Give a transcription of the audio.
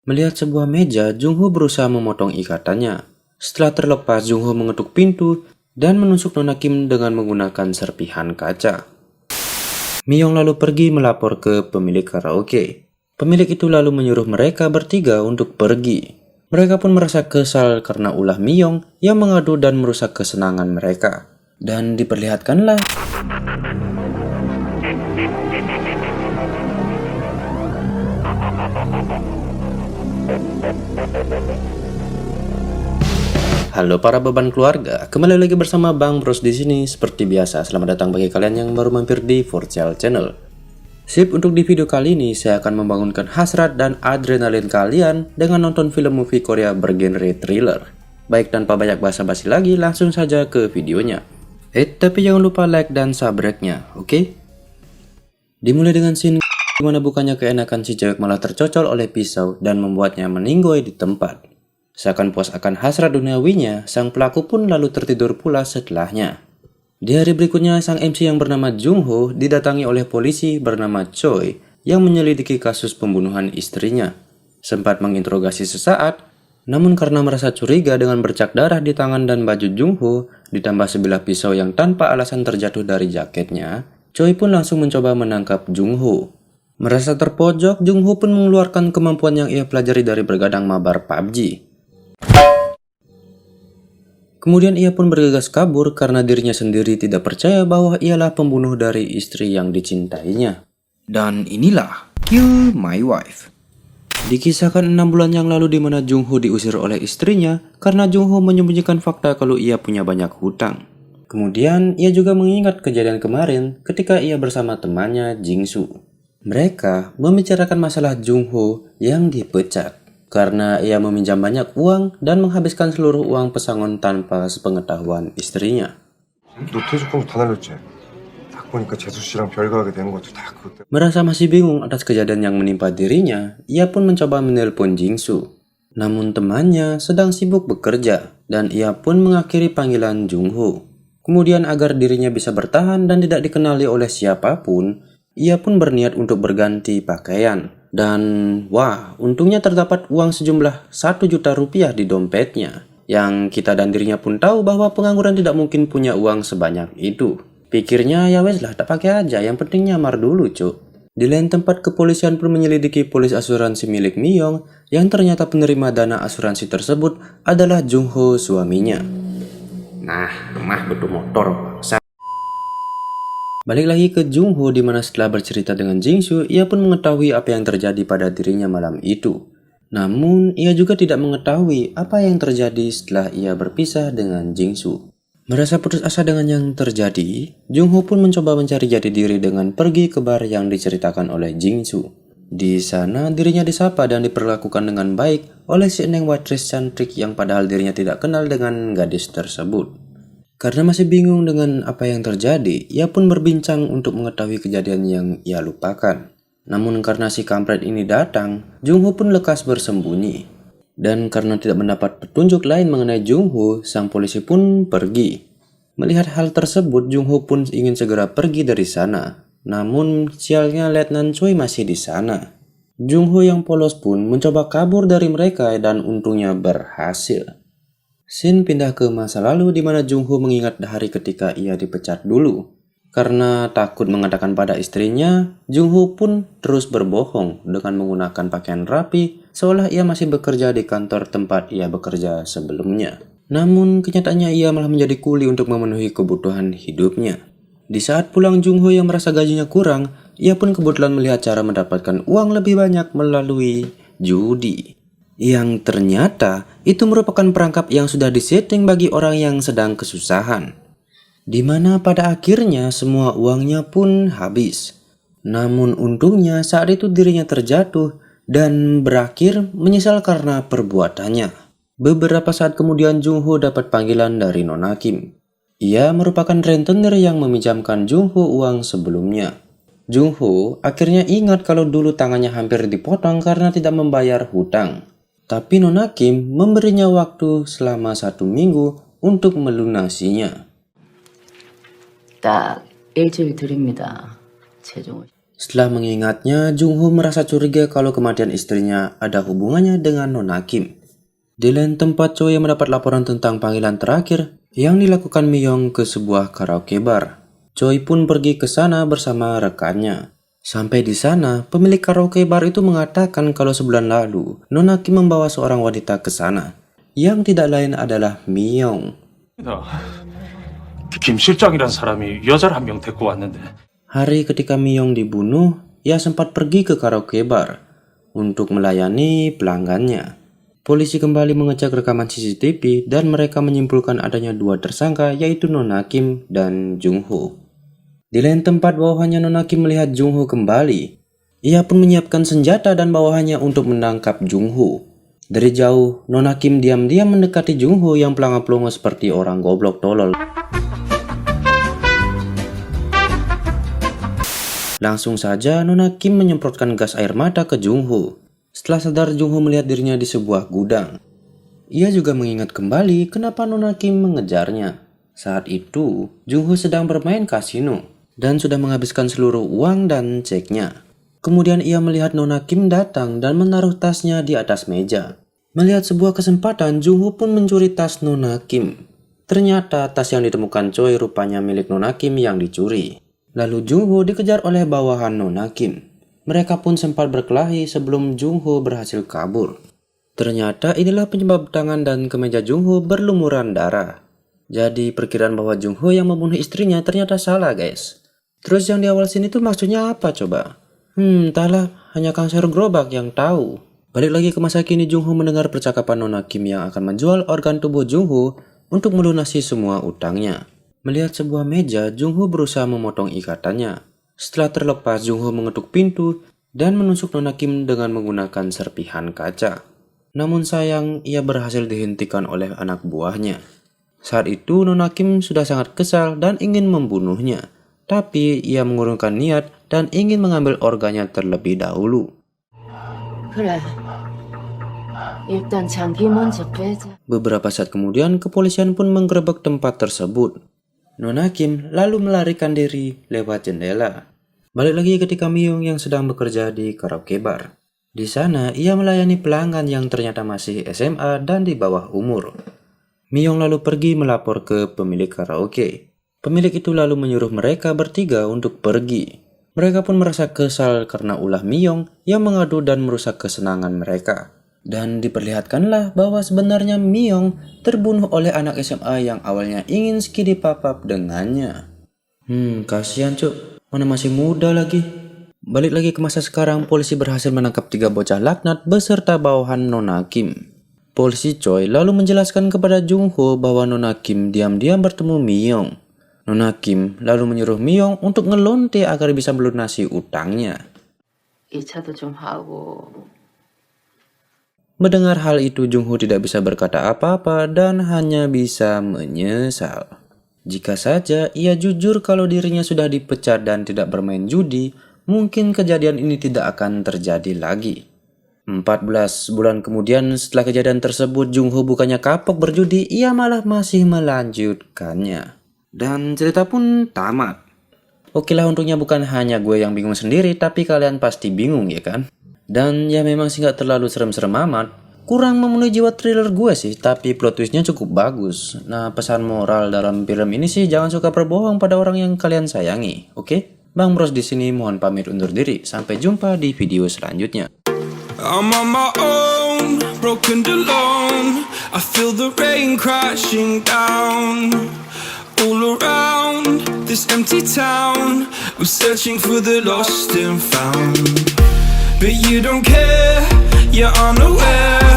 Melihat sebuah meja, Jungho berusaha memotong ikatannya. Setelah terlepas, Jungho mengetuk pintu dan menusuk Nona Kim dengan menggunakan serpihan kaca. Miyong lalu pergi melapor ke pemilik karaoke. Pemilik itu lalu menyuruh mereka bertiga untuk pergi. Mereka pun merasa kesal karena ulah Miyong yang mengadu dan merusak kesenangan mereka. Dan diperlihatkanlah halo para beban keluarga, kembali lagi bersama Bang Bros di sini. Seperti biasa, selamat datang bagi kalian yang baru mampir di Forcial Channel. Sip, untuk di video kali ini saya akan membangunkan hasrat dan adrenalin kalian dengan nonton film movie Korea bergenre thriller. Baik, tanpa banyak basa-basi lagi, langsung saja ke videonya. Tapi jangan lupa like dan subscribe-nya, oke? Dimulai dengan scene di mana bukannya keenakan si cewek malah tercocol oleh pisau dan membuatnya meninggoy di tempat. Seakan puas akan hasrat duniawinya, sang pelaku pun lalu tertidur pula setelahnya. Di hari berikutnya, sang MC yang bernama Jungho didatangi oleh polisi bernama Choi yang menyelidiki kasus pembunuhan istrinya. Sempat menginterogasi sesaat, namun karena merasa curiga dengan bercak darah di tangan dan baju Jungho, ditambah sebilah pisau yang tanpa alasan terjatuh dari jaketnya, Choi pun langsung mencoba menangkap Jungho. Merasa terpojok, Jungho pun mengeluarkan kemampuan yang ia pelajari dari bergadang mabar PUBG. Kemudian ia pun bergegas kabur karena dirinya sendiri tidak percaya bahwa ialah pembunuh dari istri yang dicintainya. Dan inilah Kill My Wife. Dikisahkan 6 bulan yang lalu di mana Jungho diusir oleh istrinya karena Jungho menyembunyikan fakta kalau ia punya banyak hutang. Kemudian ia juga mengingat kejadian kemarin ketika ia bersama temannya Jingsu. Mereka membicarakan masalah Jungho yang dipecat karena ia meminjam banyak uang dan menghabiskan seluruh uang pesangon tanpa sepengetahuan istrinya. 너 퇴직금도 다 날렸지? 딱 보니까 재수 씨랑 별거하게 되는 것도 다 그것 때문에. Merasa masih bingung atas kejadian yang menimpa dirinya, ia pun mencoba menelpon Jingsu. Namun temannya sedang sibuk bekerja dan ia pun mengakhiri panggilan Jungho. Kemudian agar dirinya bisa bertahan dan tidak dikenali oleh siapapun, ia pun berniat untuk berganti pakaian. Dan wah, untungnya terdapat uang sejumlah 1 juta rupiah di dompetnya. Yang kita dan dirinya pun tahu bahwa pengangguran tidak mungkin punya uang sebanyak itu. Pikirnya ya wes lah, tak pakai aja, yang penting nyamar dulu cuk. Di lain tempat, kepolisian pun menyelidiki polis asuransi milik Miyong yang ternyata penerima dana asuransi tersebut adalah Jungho suaminya. Nah, mah butuh motor. Balik lagi ke Jungho di mana setelah bercerita dengan Jingsu, ia pun mengetahui apa yang terjadi pada dirinya malam itu. Namun, ia juga tidak mengetahui apa yang terjadi setelah ia berpisah dengan Jingsu. Merasa putus asa dengan yang terjadi, Jungho pun mencoba mencari jati diri dengan pergi ke bar yang diceritakan oleh Jingsu. Di sana, dirinya disapa dan diperlakukan dengan baik oleh si Neng waitress cantik yang padahal dirinya tidak kenal dengan gadis tersebut. Karena masih bingung dengan apa yang terjadi, ia pun berbincang untuk mengetahui kejadian yang ia lupakan. Namun karena si kampret ini datang, Jungho pun lekas bersembunyi. Dan karena tidak mendapat petunjuk lain mengenai Jungho, sang polisi pun pergi. Melihat hal tersebut, Jungho pun ingin segera pergi dari sana. Namun sialnya Letnan Choi masih di sana. Jungho yang polos pun mencoba kabur dari mereka dan untungnya berhasil. Scene pindah ke masa lalu di mana Jungho mengingat hari ketika ia dipecat dulu. Karena takut mengatakan pada istrinya, Jungho pun terus berbohong dengan menggunakan pakaian rapi seolah ia masih bekerja di kantor tempat ia bekerja sebelumnya. Namun kenyataannya ia malah menjadi kuli untuk memenuhi kebutuhan hidupnya. Di saat pulang Jungho yang merasa gajinya kurang, ia pun kebetulan melihat cara mendapatkan uang lebih banyak melalui judi. Yang ternyata itu merupakan perangkap yang sudah disetting bagi orang yang sedang kesusahan. Di mana pada akhirnya semua uangnya pun habis. Namun untungnya saat itu dirinya terjatuh dan berakhir menyesal karena perbuatannya. Beberapa saat kemudian Jungho dapat panggilan dari Nona Kim. Ia merupakan rentenir yang meminjamkan Jungho uang sebelumnya. Jungho akhirnya ingat kalau dulu tangannya hampir dipotong karena tidak membayar hutang. Tapi Nona Kim memberinya waktu selama 1 minggu untuk melunasinya. 딱 일주일 드립니다. 최종호 씨. Setelah mengingatnya, Jung-ho merasa curiga kalau kematian istrinya ada hubungannya dengan Nona Kim. Di lain tempat, Choi mendapat laporan tentang panggilan terakhir yang dilakukan Myung ke sebuah karaoke bar. Choi pun pergi ke sana bersama rekannya. Sampai di sana, pemilik karaoke bar itu mengatakan kalau sebulan lalu, Nona Kim membawa seorang wanita ke sana, yang tidak lain adalah Myung. 김 실장이란 사람이 여자를 한 명 데리고 왔는데 Hari ketika Myung dibunuh, ia sempat pergi ke karaoke bar untuk melayani pelanggannya. Polisi kembali mengecek rekaman CCTV dan mereka menyimpulkan adanya dua tersangka yaitu Nona Kim dan Jung-ho. Di lain tempat bawahannya Nona Kim melihat Jung-ho kembali. Ia pun menyiapkan senjata dan bawahannya untuk menangkap Jung-ho. Dari jauh, Nona Kim diam-diam mendekati Jung-ho yang pelongo-pelongo seperti orang goblok tolol. Langsung saja Nona Kim menyemprotkan gas air mata ke Jung-ho. Setelah sadar, Jung-ho melihat dirinya di sebuah gudang. Ia juga mengingat kembali kenapa Nona Kim mengejarnya. Saat itu, Jung-ho sedang bermain kasino dan sudah menghabiskan seluruh uang dan ceknya. Kemudian ia melihat Nona Kim datang dan menaruh tasnya di atas meja. Melihat sebuah kesempatan, Jung-ho pun mencuri tas Nona Kim. Ternyata tas yang ditemukan Choi rupanya milik Nona Kim yang dicuri. Lalu Jung-ho dikejar oleh bawahan Nona Kim. Mereka pun sempat berkelahi sebelum Jung-ho berhasil kabur. Ternyata inilah penyebab tangan dan kemeja Jung-ho berlumuran darah. Jadi perkiraan bahwa Jung-ho yang membunuh istrinya ternyata salah guys. Terus yang di awal sini tuh maksudnya apa coba? Entahlah, hanya Kang Sayur Gerobak yang tahu. Balik lagi ke masa kini, Jung-ho mendengar percakapan Nona Kim yang akan menjual organ tubuh Jung-ho untuk melunasi semua utangnya. Melihat sebuah meja, Jung-ho berusaha memotong ikatannya. Setelah terlepas, Jung-ho mengetuk pintu dan menusuk Nona Kim dengan menggunakan serpihan kaca. Namun sayang, ia berhasil dihentikan oleh anak buahnya. Saat itu, Nona Kim sudah sangat kesal dan ingin membunuhnya. Tapi ia mengurungkan niat dan ingin mengambil organnya terlebih dahulu. 그래. 일단 장기 먼저 빼자. Beberapa saat kemudian, kepolisian pun menggerebek tempat tersebut. Nona Kim lalu melarikan diri lewat jendela. Balik lagi ketika Myung yang sedang bekerja di karaoke bar. Di sana, ia melayani pelanggan yang ternyata masih SMA dan di bawah umur. Myung lalu pergi melapor ke pemilik karaoke. Pemilik itu lalu menyuruh mereka bertiga untuk pergi. Mereka pun merasa kesal karena ulah Myung yang mengadu dan merusak kesenangan mereka. Dan diperlihatkanlah bahwa sebenarnya Myung terbunuh oleh anak SMA yang awalnya ingin skidi papap dengannya. Kasihan cuk, mana masih muda lagi. Balik lagi ke masa sekarang, polisi berhasil menangkap 3 bocah laknat beserta bawahan Nona Kim. Polisi Choi lalu menjelaskan kepada Jung-ho bahwa Nona Kim diam-diam bertemu Myung. Nona Kim lalu menyuruh Myung untuk ngelonte agar bisa melunasi utangnya. 2차도 좀 하고. Mendengar hal itu, Jung-ho tidak bisa berkata apa-apa dan hanya bisa menyesal. Jika saja ia jujur kalau dirinya sudah dipecat dan tidak bermain judi, mungkin kejadian ini tidak akan terjadi lagi. 14 bulan kemudian setelah kejadian tersebut, Jung-ho bukannya kapok berjudi, ia malah masih melanjutkannya. Dan cerita pun tamat. Oke lah, untungnya bukan hanya gue yang bingung sendiri, tapi kalian pasti bingung ya kan? Dan ya memang sih gak terlalu serem-serem amat. Kurang memenuhi jiwa thriller gue sih, tapi plot twistnya cukup bagus. Nah, pesan moral dalam film ini sih jangan suka berbohong pada orang yang kalian sayangi, oke? Bang Bros di sini mohon pamit undur diri. Sampai jumpa di video selanjutnya. I'm on my own, broken and alone. I feel the rain crashing down all around this empty town. I'm searching for the lost and found. But you don't care, you're unaware